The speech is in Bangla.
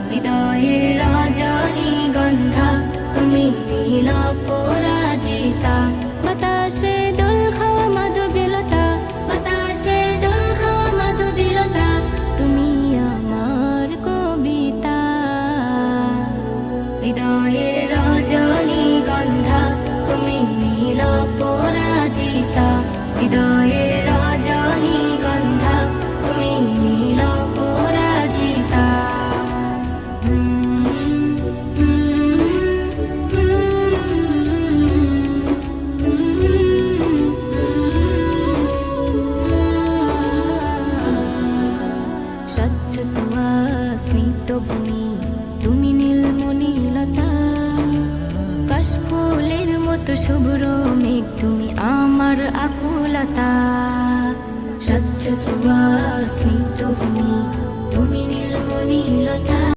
হৃদয়ের রজনীগন্ধা তুমি নীল পরাজিতা। বাতাসে দোল খাওয়া মাধবীলতা, বাতাসে দোল খাওয়া মাধবীলতা, তুমি আমার কবিতা। হৃদয়ের রজনীগন্ধা তুমি নীল পরাজিতা। হৃদয়ের রজনীগন্ধা তুমি নীল পরাজিতা। স্বচ্ছ তুয়া স্মিত ভূমি তুমি নীলমণিলতা। কাশফুলের মতো শুভ্র মেঘ তুমি আমার আকুলতা। স্বচ্ছ তুয়া স্মিত ভূমি